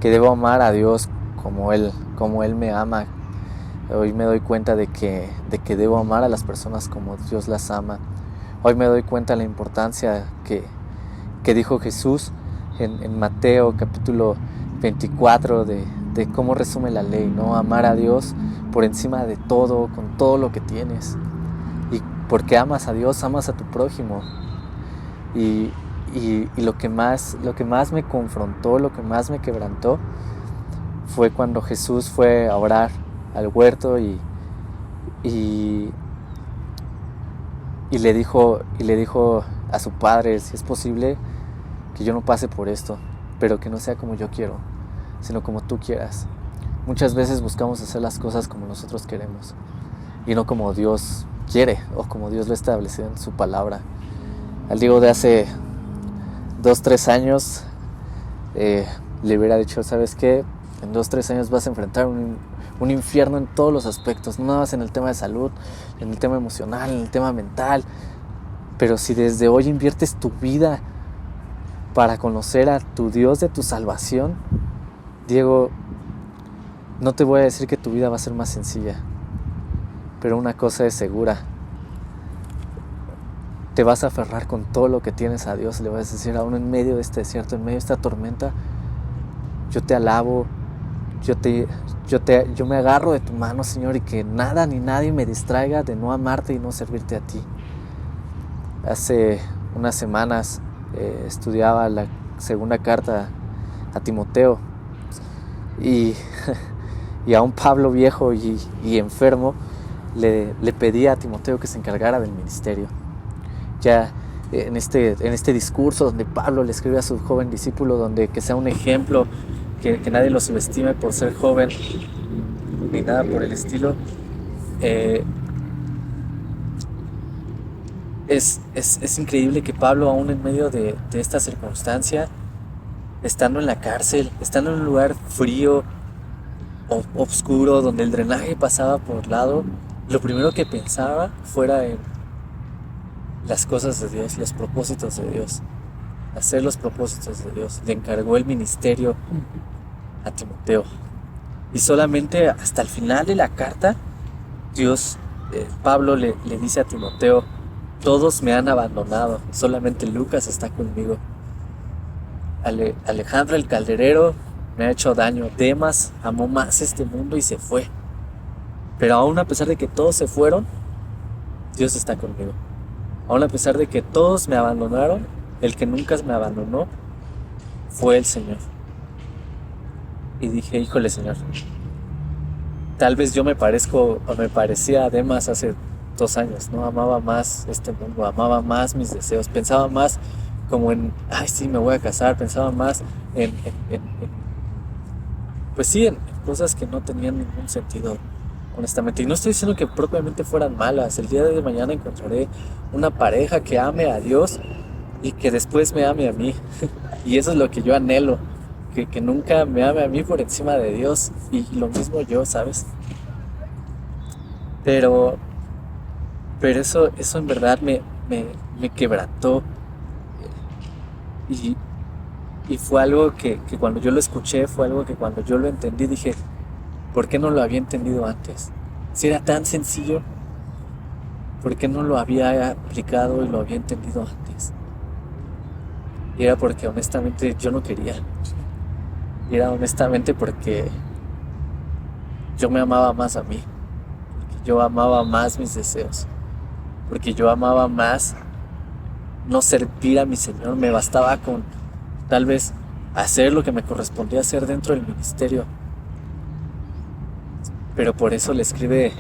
debo amar a Dios como Él me ama. Hoy me doy cuenta de que debo amar a las personas como Dios las ama. Hoy me doy cuenta de la importancia que dijo Jesús en Mateo capítulo 24 de cómo resume la ley, ¿no? Amar a Dios por encima de todo, con todo lo que tienes. Y porque amas a Dios, amas a tu prójimo. Y lo que más me confrontó, lo que más me quebrantó, fue cuando Jesús fue a orar al huerto y le dijo a su padre: si es posible que yo no pase por esto, pero que no sea como yo quiero, sino como tú quieras. Muchas veces buscamos hacer las cosas como nosotros queremos y no como Dios quiere o como Dios lo establece en su palabra. Al Diego de hace 2-3 años le hubiera dicho: ¿sabes qué? En 2-3 años vas a enfrentar un infierno en todos los aspectos, no nada más en el tema de salud, en el tema emocional, en el tema mental. Pero si desde hoy inviertes tu vida para conocer a tu Dios de tu salvación, Diego, no te voy a decir que tu vida va a ser más sencilla, pero una cosa es segura: te vas a aferrar con todo lo que tienes a Dios. Le vas a decir: aún en medio de este desierto, en medio de esta tormenta, yo te alabo, yo me agarro de tu mano, Señor, y que nada ni nadie me distraiga de no amarte y no servirte a ti. Hace unas semanas estudiaba la segunda carta a Timoteo, y a un Pablo viejo y enfermo le pedía a Timoteo que se encargara del ministerio. Ya en este discurso donde Pablo le escribe a su joven discípulo, donde que sea un ejemplo, que nadie lo subestime por ser joven ni nada por el estilo, es increíble que Pablo, aún en medio de esta circunstancia, estando en la cárcel, estando en un lugar frío, oscuro, donde el drenaje pasaba por lado, lo primero que pensaba fuera en las cosas de Dios, los propósitos de Dios, hacer los propósitos de Dios. Le encargó el ministerio a Timoteo, y solamente hasta el final de la carta Pablo le dice a Timoteo: todos me han abandonado, solamente Lucas está conmigo. Alejandro el calderero me ha hecho daño, Demas amó más este mundo y se fue, pero aún a pesar de que todos se fueron, Dios está conmigo. Aún a pesar de que todos me abandonaron, el que nunca me abandonó fue el Señor. Y dije: híjole, Señor, tal vez yo me parecía a Demas hace 2 años, ¿no? Amaba más este mundo, amaba más mis deseos, pensaba más como en: ay, sí, me voy a casar. Pensaba más en cosas que no tenían ningún sentido, honestamente. Y no estoy diciendo que propiamente fueran malas. El día de mañana encontraré una pareja que ame a Dios y que después me ame a mí. Y eso es lo que yo anhelo, que nunca me ame a mí por encima de Dios, y lo mismo yo, ¿sabes? Pero eso en verdad me quebrantó, y fue algo que cuando yo lo escuché, fue algo que cuando yo lo entendí dije: ¿por qué no lo había entendido antes? Si era tan sencillo, ¿por qué no lo había aplicado y lo había entendido antes? Y era porque honestamente yo no quería. Y era honestamente porque yo me amaba más a mí, porque yo amaba más mis deseos, porque yo amaba más no servir a mi Señor. Me bastaba con tal vez hacer lo que me correspondía hacer dentro del ministerio. Pero por eso le escribe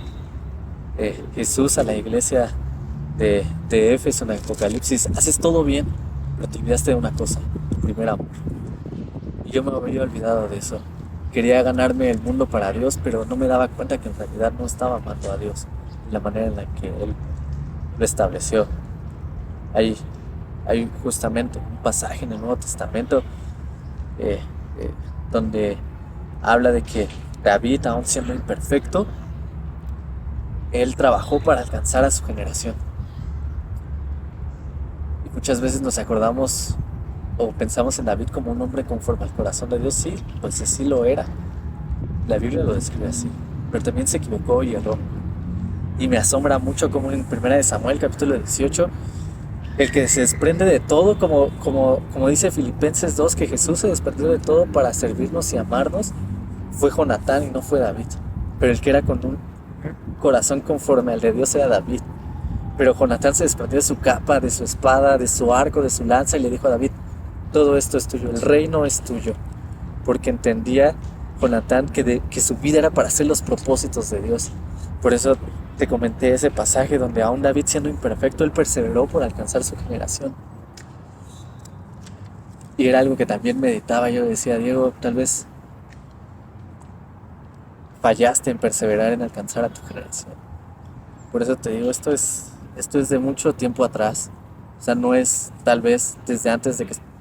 Jesús a la iglesia de Éfeso en Apocalipsis: haces todo bien, pero te olvidaste de una cosa, tu primer amor. Y yo me había olvidado de eso. Quería ganarme el mundo para Dios, pero no me daba cuenta que en realidad no estaba amando a Dios de la manera en la que Él lo estableció. Hay justamente un pasaje en el Nuevo Testamento donde habla de que David, aún siendo imperfecto, él trabajó para alcanzar a su generación. Y muchas veces nos acordamos o pensamos en David como un hombre conforme al corazón de Dios. Sí, pues así lo era. La Biblia lo describe así. Pero también se equivocó y erró. Y me asombra mucho como en 1 Samuel, capítulo 18, el que se desprende de todo, como dice Filipenses 2, que Jesús se desprendió de todo para servirnos y amarnos, fue Jonatán y no fue David. Pero el que era con un corazón conforme al de Dios era David. Pero Jonatán se desprendió de su capa, de su espada, de su arco, de su lanza, y le dijo a David: todo esto es tuyo, el reino es tuyo. Porque entendía Jonatán que su vida era para hacer los propósitos de Dios. Por eso te comenté ese pasaje donde aún David, siendo imperfecto, él perseveró por alcanzar su generación. Y era algo que también meditaba. Yo decía: Diego, tal vez fallaste en perseverar en alcanzar a tu generación. Por eso te digo, esto es de mucho tiempo atrás. O sea, no es tal vez desde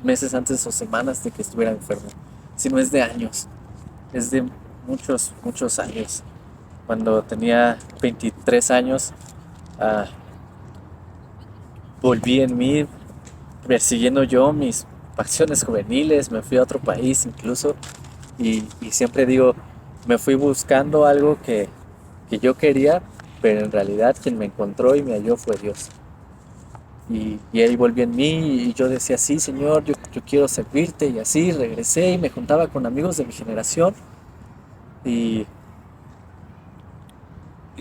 meses antes o semanas de que estuviera enfermo, sino es de años. Es de muchos, muchos años. Cuando tenía 23 años, volví en mí, persiguiendo yo mis pasiones juveniles. Me fui a otro país incluso, y siempre digo, me fui buscando algo que yo quería, pero en realidad quien me encontró y me halló fue Dios. Y ahí volví en mí y yo decía: sí, Señor, yo quiero servirte. Y así regresé y me juntaba con amigos de mi generación, y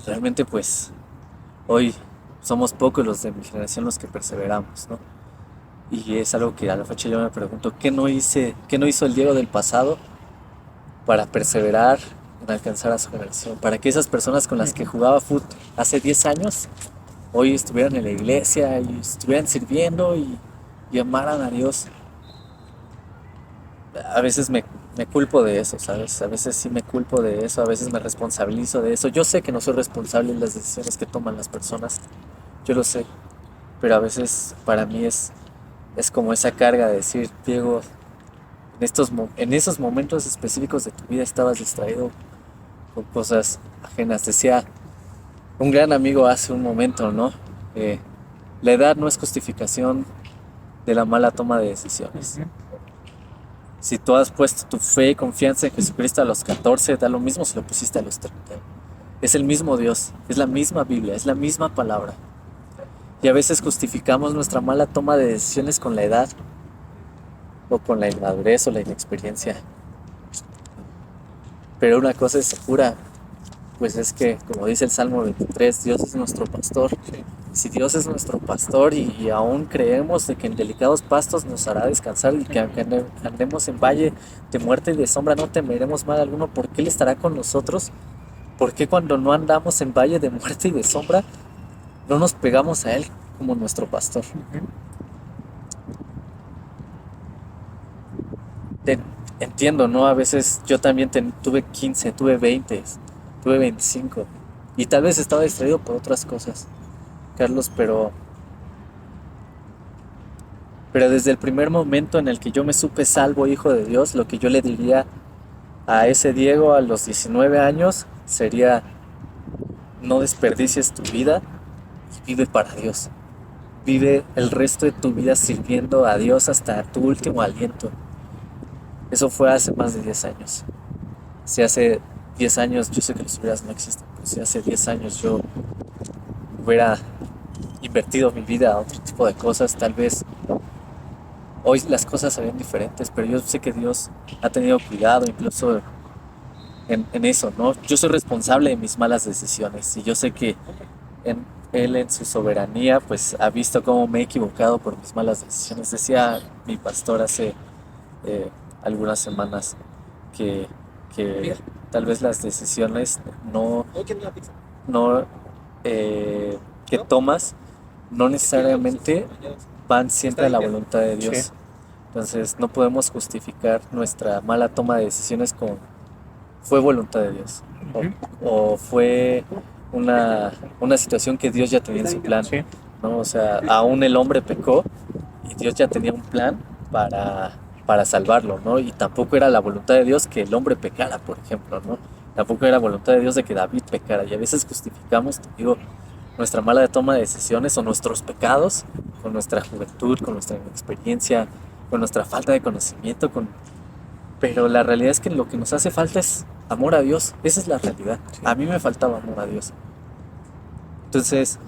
realmente pues hoy somos pocos los de mi generación los que perseveramos, ¿no? Y es algo que a la fecha yo me pregunto: ¿qué no hizo el Diego del pasado para perseverar en alcanzar a su generación? Para que esas personas con las que jugaba fútbol hace 10 años hoy estuvieran en la iglesia y estuvieran sirviendo y amaran a Dios. A veces me culpo de eso, ¿sabes? A veces sí me culpo de eso, a veces me responsabilizo de eso. Yo sé que no soy responsable de las decisiones que toman las personas, yo lo sé, pero a veces para mí es como esa carga de decir: Diego, en esos momentos específicos de tu vida estabas distraído con cosas ajenas. Decía un gran amigo hace un momento, ¿no? La edad no es justificación de la mala toma de decisiones. Si tú has puesto tu fe y confianza en Jesucristo a los 14, da lo mismo si lo pusiste a los 30. Es el mismo Dios, es la misma Biblia, es la misma palabra. Y a veces justificamos nuestra mala toma de decisiones con la edad, o con la inmadurez o la inexperiencia. Pero una cosa es segura, pues es que, como dice el Salmo 23, Dios es nuestro pastor. Si Dios es nuestro pastor y aún creemos de que en delicados pastos nos hará descansar, y que aunque andemos en valle de muerte y de sombra no temeremos mal alguno, porque Él estará con nosotros. ¿Por qué cuando no andamos en valle de muerte y de sombra no nos pegamos a Él como nuestro pastor? Entiendo, ¿no? A veces yo también tuve 15, tuve 20, tuve 25, y tal vez estaba distraído por otras cosas, Carlos, pero desde el primer momento en el que yo me supe salvo, hijo de Dios, lo que yo le diría a ese Diego a los 19 años sería: no desperdicies tu vida y vive para Dios. Vive el resto de tu vida sirviendo a Dios hasta tu último aliento. Eso fue hace más de 10 años. Si hace 10 años, yo sé que los hubieras no existen, pero si hace 10 años yo hubiera invertido mi vida a otro tipo de cosas, tal vez hoy las cosas serían diferentes. Pero yo sé que Dios ha tenido cuidado incluso en eso, ¿no? Yo soy responsable de mis malas decisiones, y yo sé que Él en su soberanía pues ha visto cómo me he equivocado por mis malas decisiones. Decía mi pastor hace algunas semanas que, que tal vez las decisiones no, no que tomas no necesariamente van siempre a la voluntad de Dios. Sí. Entonces no podemos justificar nuestra mala toma de decisiones con fue voluntad de Dios Ujú. o fue una situación que Dios ya tenía en su plan, Sí. ¿no? O sea, aún el hombre pecó y Dios ya tenía un plan para salvarlo, ¿no? Y tampoco era la voluntad de Dios que el hombre pecara, por ejemplo, ¿no? Tampoco era voluntad de Dios de que David pecara. Y a veces justificamos, te digo, nuestra mala toma de decisiones o nuestros pecados con nuestra juventud, con nuestra inexperiencia, con nuestra falta de conocimiento, pero la realidad es que lo que nos hace falta es amor a Dios. Esa es la realidad. Sí. A mí me faltaba amor a Dios. Entonces,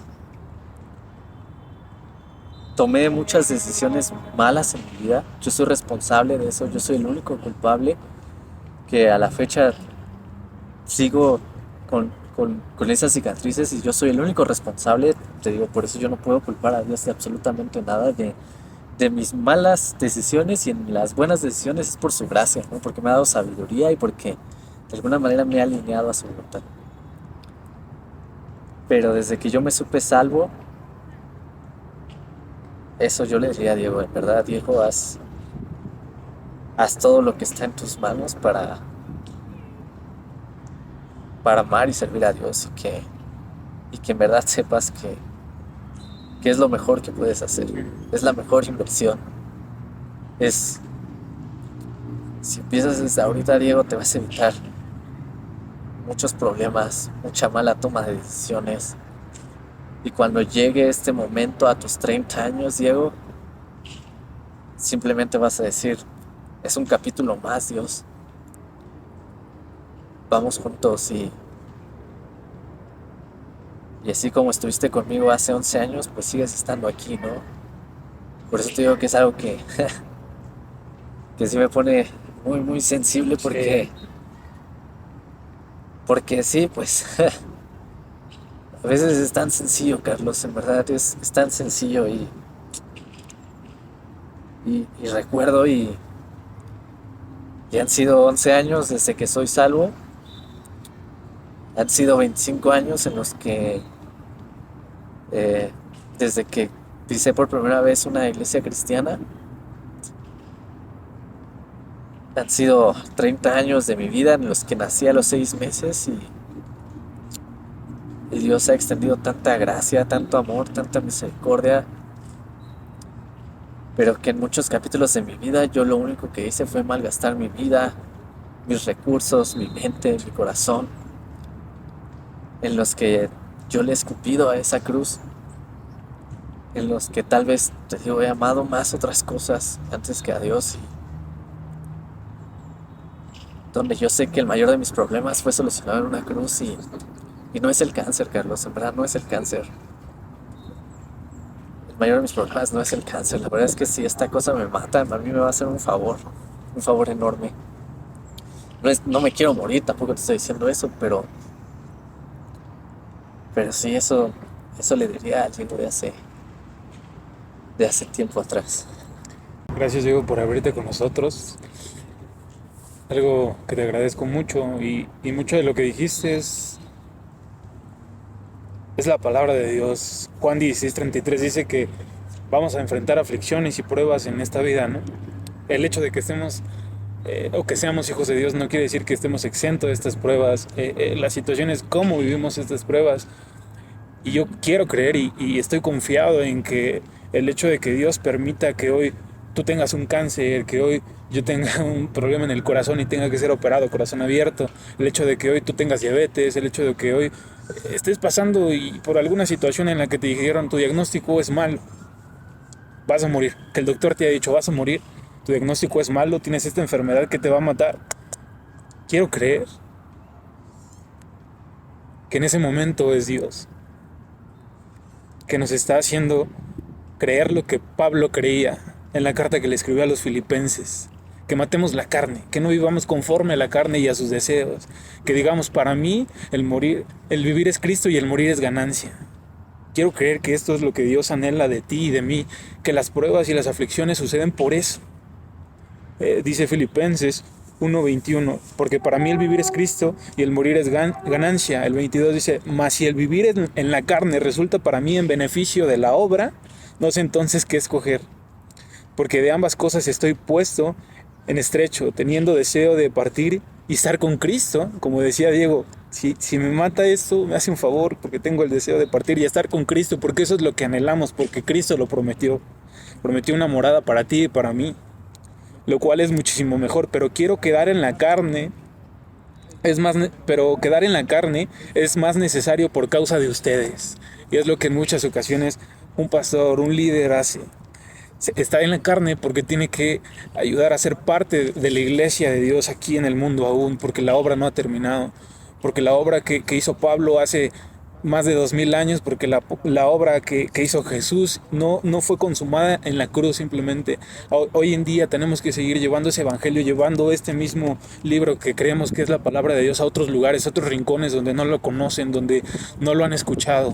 tomé muchas decisiones malas en mi vida. Yo soy responsable de eso. Yo soy el único culpable que a la fecha sigo con esas cicatrices y yo soy el único responsable. Te digo, por eso yo no puedo culpar a Dios de absolutamente nada de mis malas decisiones, y en las buenas decisiones es por su gracia, ¿no? Porque me ha dado sabiduría y porque de alguna manera me ha alineado a su voluntad. Pero desde que yo me supe salvo, eso yo le diría a Diego, en verdad, Diego, haz todo lo que está en tus manos para amar y servir a Dios y que en verdad sepas que es lo mejor que puedes hacer. Es la mejor inversión. Si empiezas desde ahorita, Diego, te vas a evitar muchos problemas, mucha mala toma de decisiones. Y cuando llegue este momento a tus 30 años, Diego, simplemente vas a decir, es un capítulo más, Dios. Vamos juntos y así como estuviste conmigo hace 11 años, pues sigues estando aquí, ¿no? Por eso te digo que es algo que sí me pone muy, muy sensible porque sí, pues a veces es tan sencillo, Carlos, en verdad es tan sencillo y recuerdo y han sido 11 años desde que soy salvo, han sido 25 años en los que desde que pisé por primera vez una iglesia cristiana, han sido 30 años de mi vida en los que nací a los 6 meses y Dios ha extendido tanta gracia, tanto amor, tanta misericordia, pero que en muchos capítulos de mi vida yo lo único que hice fue malgastar mi vida, mis recursos, mi mente, mi corazón, en los que yo le he escupido a esa cruz, en los que tal vez, te digo, he amado más otras cosas antes que a Dios, y donde yo sé que el mayor de mis problemas fue solucionado en una cruz y no es el cáncer, Carlos, en verdad no es el cáncer. El mayor de mis problemas no es el cáncer, la verdad es que si esta cosa me mata, a mí me va a hacer un favor enorme. No me quiero morir, tampoco te estoy diciendo eso, pero sí, eso le diría a alguien de hace tiempo atrás. Gracias, Diego, por abrirte con nosotros. Algo que te agradezco mucho y mucho de lo que dijiste es la palabra de Dios. Juan 16:33 dice que vamos a enfrentar aflicciones y pruebas en esta vida, ¿no? El hecho de que estemos o que seamos hijos de Dios no quiere decir que estemos exentos de estas pruebas. Las situaciones, cómo vivimos estas pruebas. Y yo quiero creer y estoy confiado en que el hecho de que Dios permita que hoy tú tengas un cáncer, que hoy yo tenga un problema en el corazón y tenga que ser operado, corazón abierto, el hecho de que hoy tú tengas diabetes, el hecho de que hoy estés pasando y por alguna situación en la que te dijeron tu diagnóstico es malo, vas a morir, que el doctor te ha dicho vas a morir, tu diagnóstico es malo, tienes esta enfermedad que te va a matar. Quiero creer que en ese momento es Dios, que nos está haciendo creer lo que Pablo creía en la carta que le escribió a los filipenses, que matemos la carne, que no vivamos conforme a la carne y a sus deseos, que digamos, para mí el vivir es Cristo y el morir es ganancia. Quiero creer que esto es lo que Dios anhela de ti y de mí, que las pruebas y las aflicciones suceden por eso. Dice Filipenses 1:21, porque para mí el vivir es Cristo y el morir es ganancia. El 22 dice, mas si el vivir en la carne resulta para mí en beneficio de la obra, no sé entonces qué escoger, porque de ambas cosas estoy puesto en estrecho, teniendo deseo de partir y estar con Cristo. Como decía Diego, si me mata esto, me hace un favor, porque tengo el deseo de partir y estar con Cristo, porque eso es lo que anhelamos, porque Cristo lo prometió. Prometió una morada para ti y para mí, lo cual es muchísimo mejor, pero quiero quedar en la carne. Pero quedar en la carne es más necesario por causa de ustedes. Y es lo que en muchas ocasiones un pastor, un líder hace. Está en la carne porque tiene que ayudar a ser parte de la iglesia de Dios aquí en el mundo aún, porque la obra no ha terminado, porque la obra que hizo Pablo hace más de 2000 años, porque la obra que hizo Jesús no fue consumada en la cruz simplemente. Hoy en día tenemos que seguir llevando ese evangelio, llevando este mismo libro que creemos que es la palabra de Dios a otros lugares, a otros rincones donde no lo conocen, donde no lo han escuchado.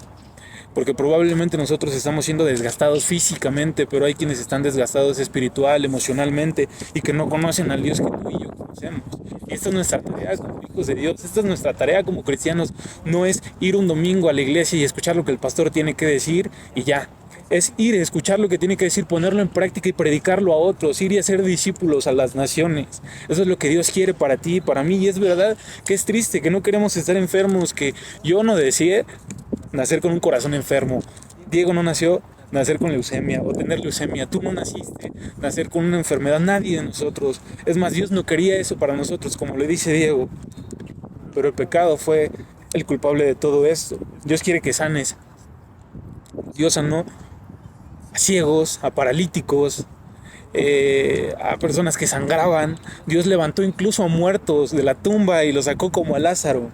Porque probablemente nosotros estamos siendo desgastados físicamente, pero hay quienes están desgastados espiritual, emocionalmente, y que no conocen al Dios que tú y yo conocemos. Y esta es nuestra tarea como hijos de Dios, esta es nuestra tarea como cristianos. No es ir un domingo a la iglesia y escuchar lo que el pastor tiene que decir y ya. Es ir a escuchar lo que tiene que decir, ponerlo en práctica y predicarlo a otros, ir y hacer discípulos a las naciones. Eso es lo que Dios quiere para ti y para mí. Y es verdad que es triste, que no queremos estar enfermos, que yo no deseé nacer con un corazón enfermo. Diego no nació nacer con leucemia o tener leucemia. Tú no naciste nacer con una enfermedad, nadie de nosotros. Es más, Dios no quería eso para nosotros, como le dice Diego. Pero el pecado fue el culpable de todo esto. Dios quiere que sanes. Dios sanó a ciegos, a paralíticos, a personas que sangraban. Dios levantó incluso a muertos de la tumba y los sacó como a Lázaro.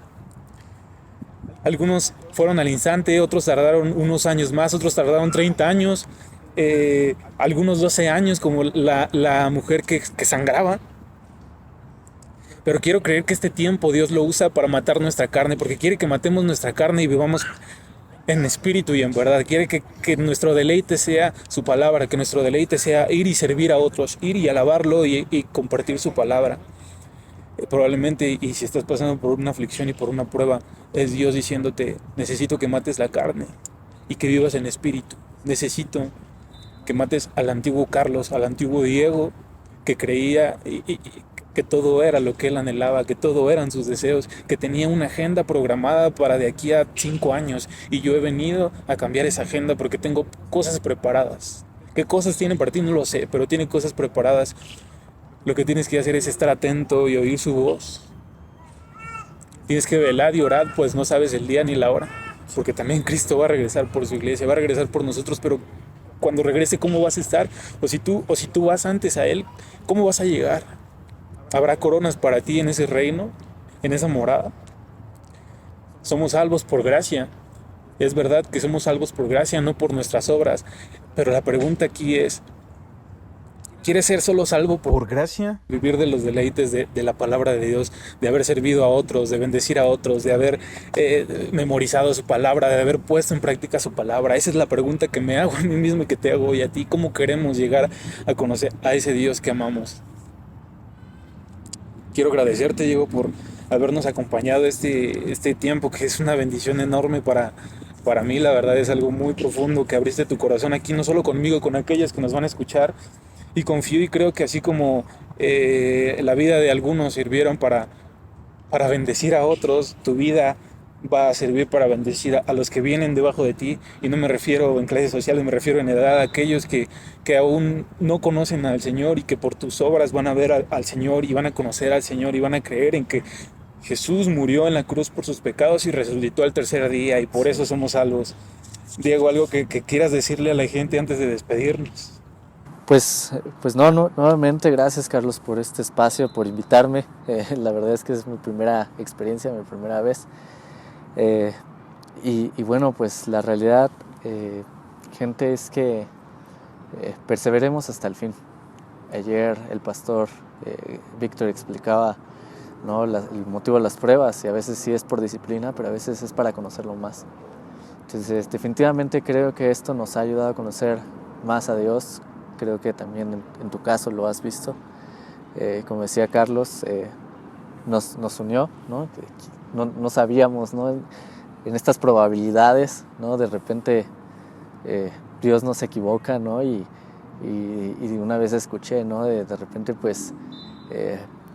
Algunos fueron al instante, otros tardaron unos años más, otros tardaron 30 años, algunos 12 años, como la mujer que sangraba. Pero quiero creer que este tiempo Dios lo usa para matar nuestra carne, porque quiere que matemos nuestra carne y vivamos en espíritu y en verdad. Quiere que nuestro deleite sea su palabra, que nuestro deleite sea ir y servir a otros, ir y alabarlo y compartir su palabra. Probablemente, y si estás pasando por una aflicción y por una prueba, es Dios diciéndote, necesito que mates la carne y que vivas en espíritu. Necesito que mates al antiguo Carlos, al antiguo Diego, que creía y que todo era lo que él anhelaba, que todo eran sus deseos, que tenía una agenda programada para de aquí a 5 años, y yo he venido a cambiar esa agenda porque tengo cosas preparadas. ¿Qué cosas tiene para ti? No lo sé, pero tiene cosas preparadas. Lo que tienes que hacer es estar atento y oír su voz. Tienes que velar y orar, pues no sabes el día ni la hora, porque también Cristo va a regresar por su iglesia, va a regresar por nosotros, pero cuando regrese, ¿cómo vas a estar? O si tú vas antes a Él, ¿cómo vas a llegar? ¿Habrá coronas para ti en ese reino, en esa morada? Somos salvos por gracia. Es verdad que somos salvos por gracia, no por nuestras obras, pero la pregunta aquí es, ¿quieres ser solo salvo por gracia? Vivir de los deleites de la palabra de Dios, de haber servido a otros, de bendecir a otros, de haber memorizado su palabra, de haber puesto en práctica su palabra. Esa es la pregunta que me hago a mí mismo y que te hago hoy a ti. ¿Cómo queremos llegar a conocer a ese Dios que amamos? Quiero agradecerte, Diego, por habernos acompañado este tiempo, que es una bendición enorme para mí. La verdad es algo muy profundo, que abriste tu corazón aquí, no solo conmigo, con aquellas que nos van a escuchar. Y confío y creo que así como la vida de algunos sirvieron para bendecir a otros, tu vida va a servir para bendecir a los que vienen debajo de ti. Y no me refiero en clases sociales, me refiero en edad a aquellos que aún no conocen al Señor y que por tus obras van a ver al Señor y van a conocer al Señor y van a creer en que Jesús murió en la cruz por sus pecados y resucitó al tercer día, y por eso somos salvos. Diego, algo que quieras decirle a la gente antes de despedirnos. Pues no, nuevamente gracias, Carlos, por este espacio, por invitarme. La verdad es que es mi primera experiencia, mi primera vez. Y bueno, pues la realidad, gente, es que perseveremos hasta el fin. Ayer el pastor Víctor explicaba, ¿no?, el motivo de las pruebas, y a veces sí es por disciplina, pero a veces es para conocerlo más. Entonces, definitivamente creo que esto nos ha ayudado a conocer más a Dios. Creo que también en tu caso lo has visto. como decía Carlos, nos unió, ¿no? No sabíamos, ¿no? En estas probabilidades, ¿no? De repente Dios no se equivoca, ¿no? Y una vez escuché, ¿no? De repente pues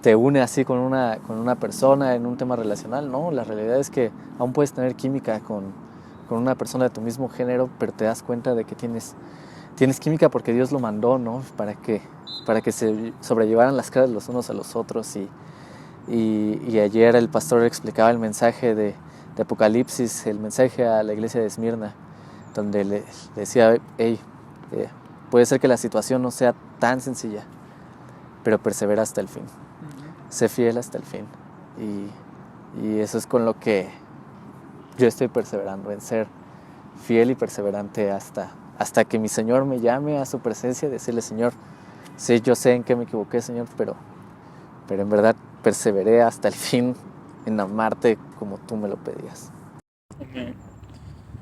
te une así con una persona en un tema relacional, ¿no? La realidad es que aún puedes tener química con una persona de tu mismo género, pero te das cuenta de que tienes química porque Dios lo mandó, ¿no? Para que se sobrellevaran las cargas los unos a los otros. Y ayer el pastor explicaba el mensaje de Apocalipsis, el mensaje a la iglesia de Esmirna, donde le decía, hey, puede ser que la situación no sea tan sencilla, pero persevera hasta el fin. Sé fiel hasta el fin. Y eso es con lo que yo estoy perseverando, en ser fiel y perseverante hasta que mi Señor me llame a su presencia, decirle, Señor, sí, yo sé en qué me equivoqué, Señor, pero en verdad perseveré hasta el fin en amarte como tú me lo pedías.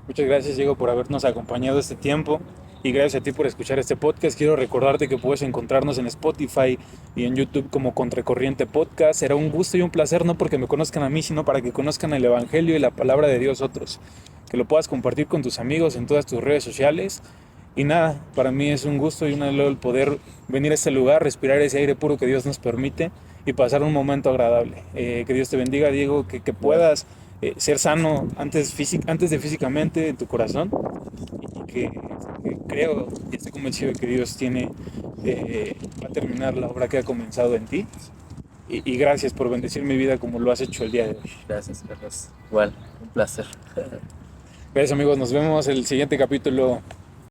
Muchas gracias, Diego, por habernos acompañado este tiempo, y gracias a ti por escuchar este podcast. Quiero recordarte que puedes encontrarnos en Spotify y en YouTube como Contracorriente Podcast. Será un gusto y un placer, no porque me conozcan a mí, sino para que conozcan el Evangelio y la palabra de Dios otros. Que lo puedas compartir con tus amigos en todas tus redes sociales. Y nada, para mí es un gusto y un anhelo el poder venir a este lugar, respirar ese aire puro que Dios nos permite y pasar un momento agradable. Que Dios te bendiga, Diego, que puedas ser sano antes de físicamente en tu corazón, y que creo y estoy convencido de que Dios va a terminar la obra que ha comenzado en ti. Y gracias por bendecir mi vida como lo has hecho el día de hoy. Gracias, Carlos. Igual, un placer. Gracias, amigos, nos vemos en el siguiente capítulo.